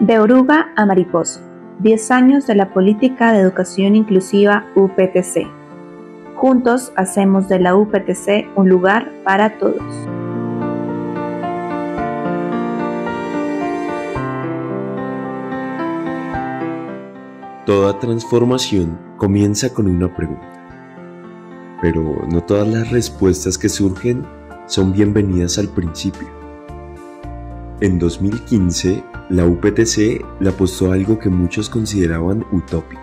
De oruga a mariposa, 10 años de la política de educación inclusiva UPTC. Juntos hacemos de la UPTC un lugar para todos. Toda transformación comienza con una pregunta, pero no todas las respuestas que surgen son bienvenidas al principio. En 2015, la UPTC le apostó a algo que muchos consideraban utópico: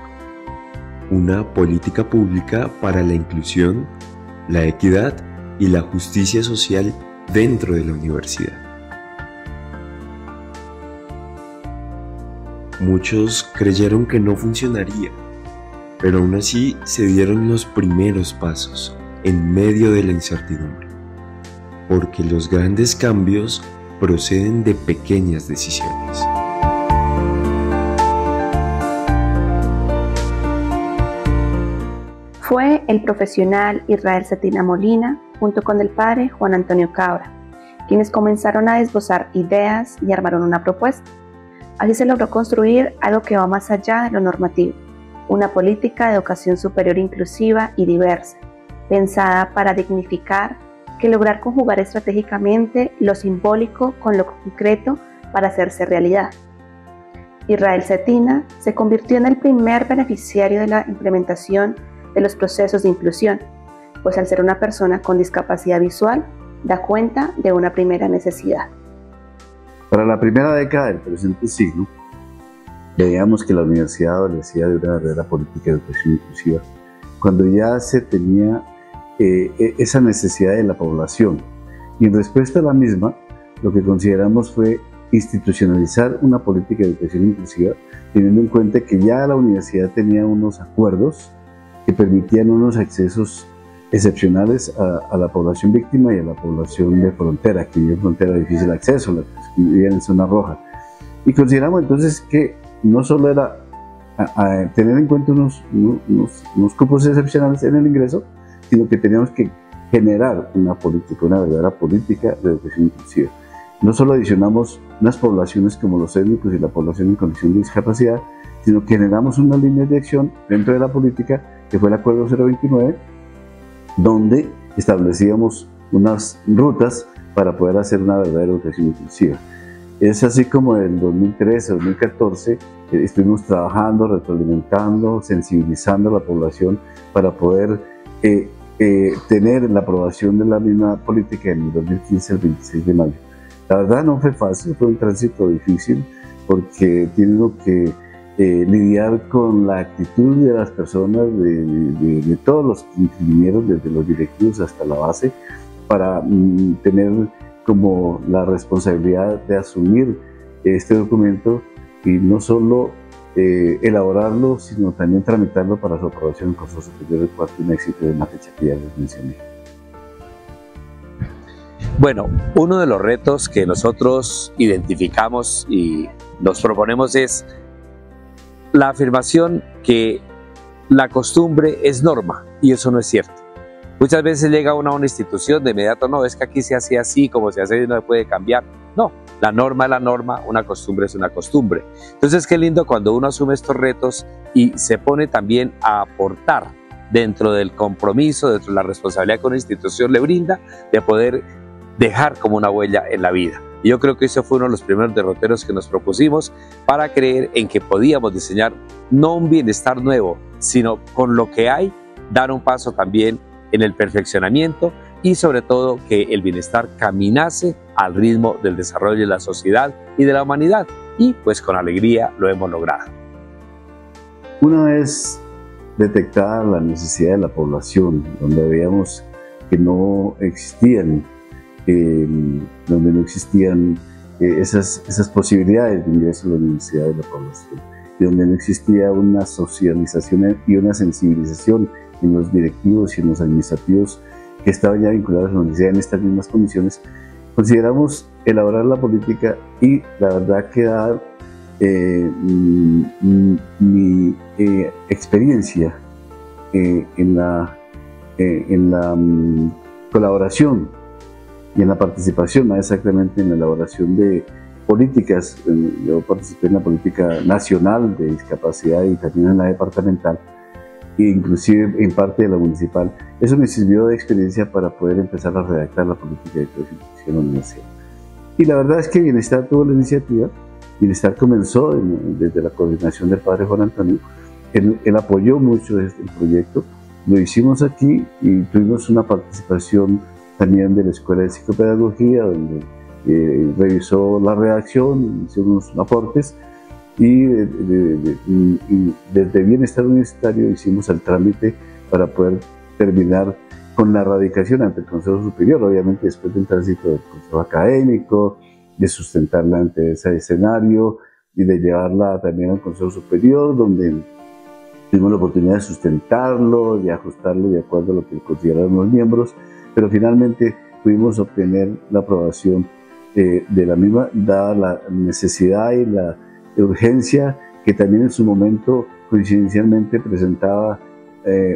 una política pública para la inclusión, la equidad y la justicia social dentro de la universidad. Muchos creyeron que no funcionaría, pero aún así se dieron los primeros pasos en medio de la incertidumbre, porque los grandes cambios proceden de pequeñas decisiones. Fue el profesional Israel Cetina Molina, junto con el padre Juan Antonio Cabra, quienes comenzaron a esbozar ideas y armaron una propuesta. Así se logró construir algo que va más allá de lo normativo, una política de educación superior inclusiva y diversa, pensada para dignificar, que lograr conjugar estratégicamente lo simbólico con lo concreto para hacerse realidad. Israel Cetina se convirtió en el primer beneficiario de la implementación de los procesos de inclusión, pues al ser una persona con discapacidad visual, da cuenta de una primera necesidad. Para la primera década del presente siglo, veíamos que la universidad adolecía de una verdadera política de educación inclusiva, cuando ya se tenía esa necesidad de la población. Y en respuesta a la misma, lo que consideramos fue institucionalizar una política de educación inclusiva, teniendo en cuenta que ya la universidad tenía unos acuerdos que permitían unos accesos excepcionales a la población víctima y a la población de frontera, que vive en frontera de difícil acceso, la que vivía en zona roja. Y consideramos entonces que no solo era tener en cuenta unos cupos excepcionales en el ingreso, sino que teníamos que generar una política, una verdadera política de educación inclusiva. No solo adicionamos unas poblaciones como los étnicos y la población en condición de discapacidad, sino que generamos unas líneas de acción dentro de la política, que fue el Acuerdo 029, donde establecíamos unas rutas para poder hacer una verdadera educación inclusiva. Es así como en 2013-2014 estuvimos trabajando, retroalimentando, sensibilizando a la población para poder tener la aprobación de la misma política en el 2015, el 26 de mayo. La verdad no fue fácil, fue un tránsito difícil, porque tiene uno que lidiar con la actitud de las personas, de todos los que intervinieron, desde los directivos hasta la base, para tener como la responsabilidad de asumir este documento y no solo elaborarlo, sino también tramitarlo para su aprobación en Consejo Superior del Cuarto y un éxito de la fecha que ya les mencioné. Bueno, uno de los retos que nosotros identificamos y nos proponemos es la afirmación que la costumbre es norma, y eso no es cierto. Muchas veces llega uno a una institución, de inmediato, no, es que aquí se hace así, como se hace, no se puede cambiar. No, la norma es la norma, una costumbre es una costumbre. Entonces, qué lindo cuando uno asume estos retos y se pone también a aportar dentro del compromiso, dentro de la responsabilidad que una institución le brinda, de poder dejar como una huella en la vida. Y yo creo que eso fue uno de los primeros derroteros que nos propusimos para creer en que podíamos diseñar no un bienestar nuevo, sino con lo que hay, dar un paso también en el perfeccionamiento y sobre todo que el bienestar caminase al ritmo del desarrollo de la sociedad y de la humanidad. Y pues con alegría lo hemos logrado. Una vez detectada la necesidad de la población, donde veíamos que no existían esas posibilidades de ingreso a la universidad de la población, y donde no existía una socialización y una sensibilización en los directivos y en los administrativos que estaban ya vinculados a la universidad en estas mismas condiciones, consideramos elaborar la política y la verdad que dar mi experiencia en la colaboración y en la participación, más exactamente en la elaboración de políticas. Yo participé en la política nacional de discapacidad y también en la departamental, e inclusive en parte de la municipal. Eso me sirvió de experiencia para poder empezar a redactar la política de educación en la universidad. Y la verdad es que Bienestar tuvo la iniciativa. Bienestar comenzó desde la coordinación del padre Juan Antonio. Él apoyó mucho el proyecto. Lo hicimos aquí y tuvimos una participación también de la Escuela de Psicopedagogía, donde revisó la redacción, hizo unos aportes, y desde Bienestar Universitario hicimos el trámite para poder terminar con la radicación ante el Consejo Superior, obviamente después del tránsito del Consejo Académico, de sustentarla ante ese escenario y de llevarla también al Consejo Superior, donde tuvimos la oportunidad de sustentarlo, de ajustarlo de acuerdo a lo que consideraron los miembros, pero finalmente pudimos obtener la aprobación de la misma, dada la necesidad y la urgencia que también en su momento coincidencialmente presentaba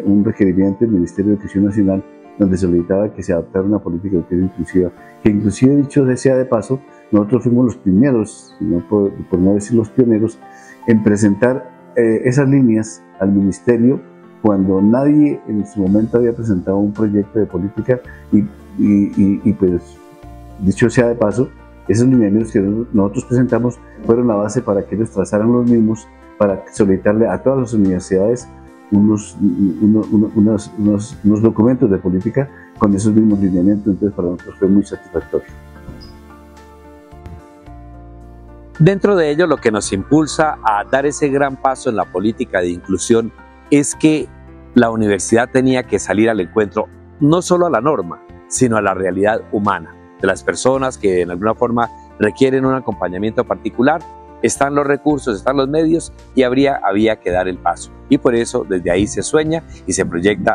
un requerimiento del Ministerio de Educación Nacional, donde solicitaba que se adoptara una política de educación inclusiva, que inclusive, dicho sea de paso, nosotros fuimos los primeros, por no decir los pioneros, en presentar esas líneas al Ministerio cuando nadie en su momento había presentado un proyecto de política y pues, dicho sea de paso, esos lineamientos que nosotros presentamos fueron la base para que ellos trazaran los mismos, para solicitarle a todas las universidades unos documentos de política con esos mismos lineamientos. Entonces para nosotros fue muy satisfactorio. Dentro de ello, lo que nos impulsa a dar ese gran paso en la política de inclusión es que la universidad tenía que salir al encuentro no solo a la norma, sino a la realidad humana de las personas que en alguna forma requieren un acompañamiento particular. Están los recursos, están los medios y había que dar el paso. Y por eso desde ahí se sueña y se proyecta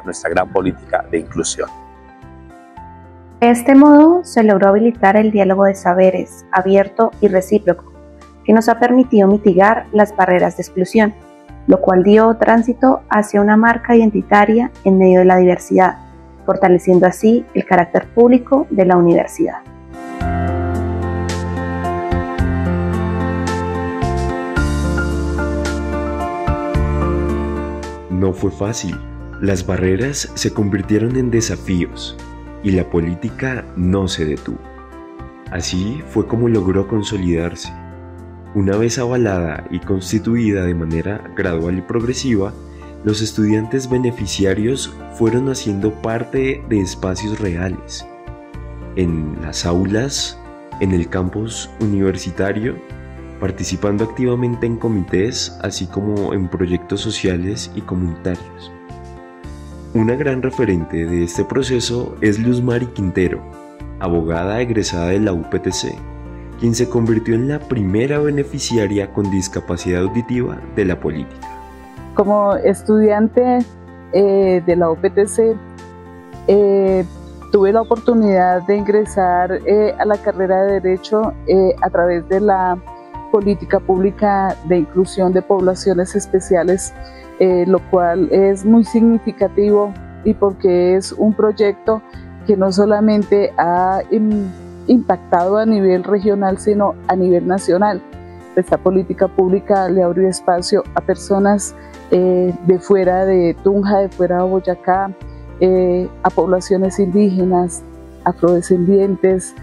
nuestra gran política de inclusión. De este modo se logró habilitar el diálogo de saberes, abierto y recíproco, que nos ha permitido mitigar las barreras de exclusión, lo cual dio tránsito hacia una marca identitaria en medio de la diversidad, fortaleciendo así el carácter público de la universidad. No fue fácil. Las barreras se convirtieron en desafíos y la política no se detuvo. Así fue como logró consolidarse. Una vez avalada y constituida de manera gradual y progresiva, los estudiantes beneficiarios fueron haciendo parte de espacios reales, en las aulas, en el campus universitario, participando activamente en comités, así como en proyectos sociales y comunitarios. Una gran referente de este proceso es Luzmari Quintero, abogada egresada de la UPTC, quien se convirtió en la primera beneficiaria con discapacidad auditiva de la política. Como estudiante de la UPTC, tuve la oportunidad de ingresar a la carrera de Derecho a través de la política pública de inclusión de poblaciones especiales, lo cual es muy significativo y porque es un proyecto que no solamente ha impactado a nivel regional, sino a nivel nacional. Esta política pública le abrió espacio a personas de fuera de Tunja, de fuera de Boyacá, a poblaciones indígenas, afrodescendientes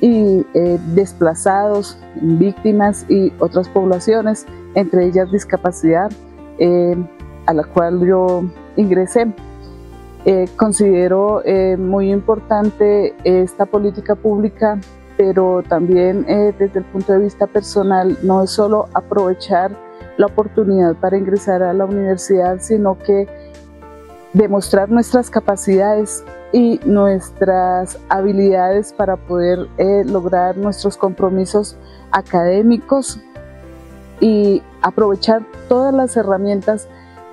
y desplazados, víctimas y otras poblaciones, entre ellas discapacidad, a la cual yo ingresé. Considero muy importante esta política pública, pero también desde el punto de vista personal, no es solo aprovechar la oportunidad para ingresar a la universidad, sino que demostrar nuestras capacidades y nuestras habilidades para poder lograr nuestros compromisos académicos y aprovechar todas las herramientas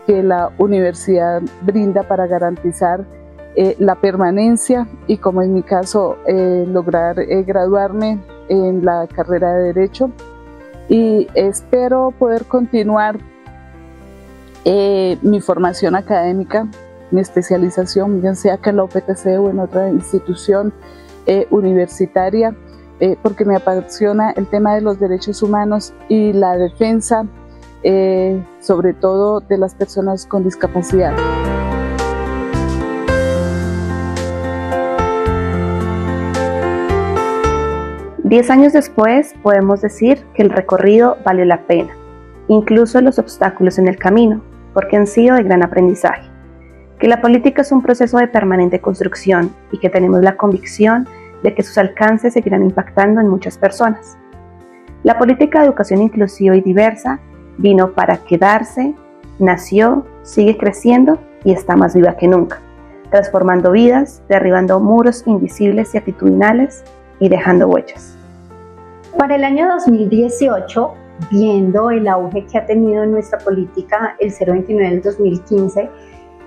que la universidad brinda para garantizar la permanencia y, como en mi caso, lograr graduarme en la carrera de Derecho, y espero poder continuar mi formación académica, mi especialización, ya sea que en la UPTC o en otra institución universitaria, porque me apasiona el tema de los derechos humanos y la defensa, sobre todo de las personas con discapacidad. Diez años después, podemos decir que el recorrido valió la pena, incluso los obstáculos en el camino, porque han sido de gran aprendizaje. Que la política es un proceso de permanente construcción y que tenemos la convicción de que sus alcances seguirán impactando en muchas personas. La política de educación inclusiva y diversa vino para quedarse, nació, sigue creciendo y está más viva que nunca, transformando vidas, derribando muros invisibles y actitudinales y dejando huellas. Para el año 2018, viendo el auge que ha tenido en nuestra política el 029 del 2015,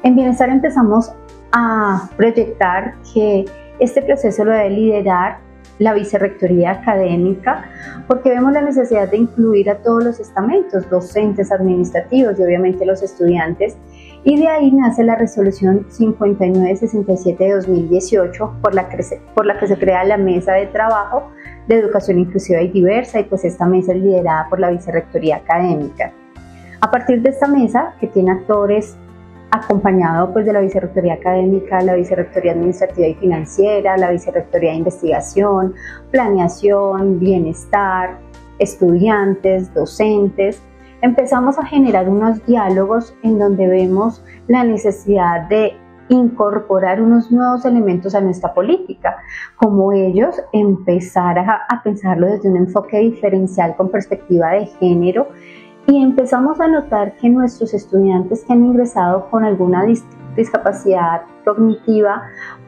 en Bienestar empezamos a proyectar que este proceso lo debe liderar la Vicerrectoría Académica, porque vemos la necesidad de incluir a todos los estamentos, docentes, administrativos y obviamente los estudiantes, y de ahí nace la resolución 5967 de 2018, por la que se crea la Mesa de Trabajo de Educación Inclusiva y Diversa, y pues esta mesa es liderada por la Vicerrectoría Académica. A partir de esta mesa, que tiene actores acompañado pues de la Vicerrectoría Académica, la Vicerrectoría Administrativa y Financiera, la Vicerrectoría de Investigación, Planeación, Bienestar, estudiantes, docentes, empezamos a generar unos diálogos en donde vemos la necesidad de incorporar unos nuevos elementos a nuestra política, como ellos empezar a pensarlo desde un enfoque diferencial con perspectiva de género, y empezamos a notar que nuestros estudiantes que han ingresado con alguna discapacidad cognitiva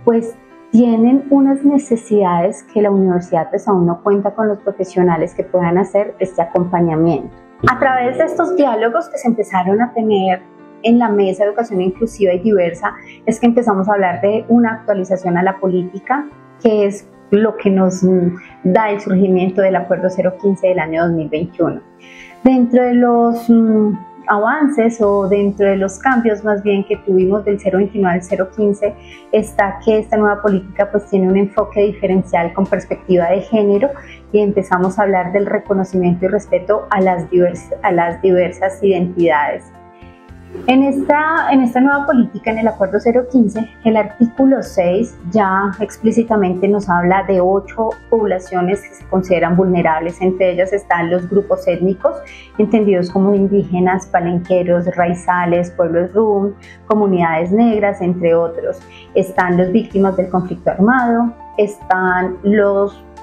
pues tienen unas necesidades que la universidad pues aún no cuenta con los profesionales que puedan hacer este acompañamiento. A través de estos diálogos que se empezaron a tener en la Mesa de Educación Inclusiva y Diversa es que empezamos a hablar de una actualización a la política, que es lo que nos da el surgimiento del Acuerdo 015 del año 2021. Dentro de los avances o dentro de los cambios más bien que tuvimos del 029 al 015 está que esta nueva política pues tiene un enfoque diferencial con perspectiva de género, y empezamos a hablar del reconocimiento y respeto a las diversas identidades. En esta nueva política, en el Acuerdo 015, el artículo 6 ya explícitamente nos habla de 8 poblaciones que se consideran vulnerables. Entre ellas están los grupos étnicos, entendidos como indígenas, palenqueros, raizales, pueblos rum, comunidades negras, entre otros. Están las víctimas del conflicto armado, están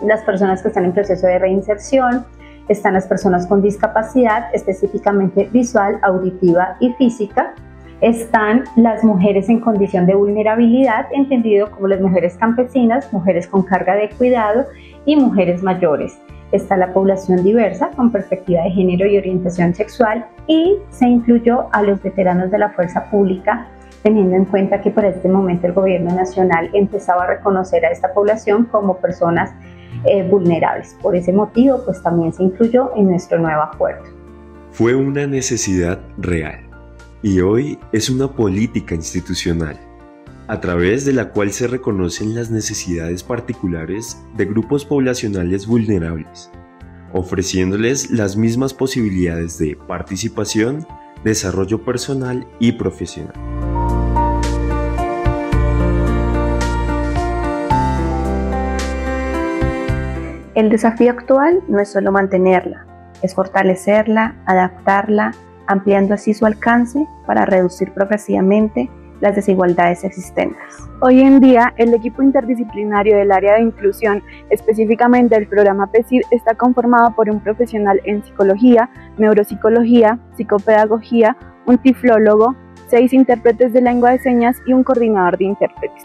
las personas que están en proceso de reinserción, están las personas con discapacidad, específicamente visual, auditiva y física. Están las mujeres en condición de vulnerabilidad, entendido como las mujeres campesinas, mujeres con carga de cuidado y mujeres mayores. Está la población diversa con perspectiva de género y orientación sexual, y se incluyó a los veteranos de la fuerza pública, teniendo en cuenta que para este momento el gobierno nacional empezaba a reconocer a esta población como personas vulnerables. Por ese motivo, pues también se incluyó en nuestro nuevo acuerdo. Fue una necesidad real y hoy es una política institucional, a través de la cual se reconocen las necesidades particulares de grupos poblacionales vulnerables, ofreciéndoles las mismas posibilidades de participación, desarrollo personal y profesional. El desafío actual no es solo mantenerla, es fortalecerla, adaptarla, ampliando así su alcance para reducir progresivamente las desigualdades existentes. Hoy en día, el equipo interdisciplinario del área de inclusión, específicamente el programa PESID, está conformado por un profesional en psicología, neuropsicología, psicopedagogía, un tiflólogo, 6 intérpretes de lengua de señas y un coordinador de intérpretes.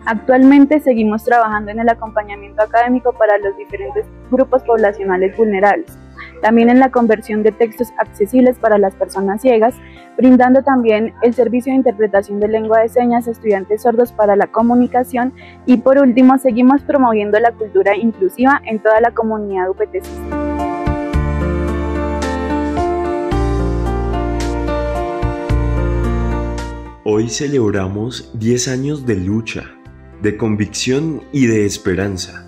Actualmente seguimos trabajando en el acompañamiento académico para los diferentes grupos poblacionales vulnerables, también en la conversión de textos accesibles para las personas ciegas, brindando también el servicio de interpretación de lengua de señas a estudiantes sordos para la comunicación, y por último seguimos promoviendo la cultura inclusiva en toda la comunidad uptcista. Hoy celebramos 10 años de lucha, de convicción y de esperanza,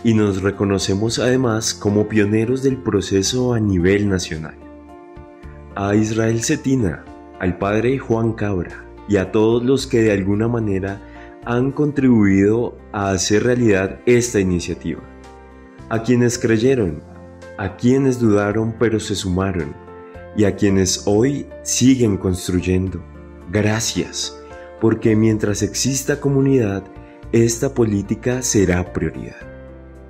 y nos reconocemos además como pioneros del proceso a nivel nacional. A Israel Cetina, al padre Juan Cabra y a todos los que de alguna manera han contribuido a hacer realidad esta iniciativa. A quienes creyeron, a quienes dudaron pero se sumaron y a quienes hoy siguen construyendo. Gracias, porque mientras exista comunidad, esta política será prioridad.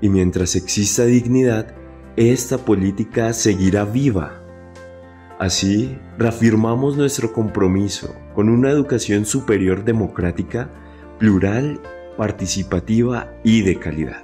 Y mientras exista dignidad, esta política seguirá viva. Así, reafirmamos nuestro compromiso con una educación superior democrática, plural, participativa y de calidad.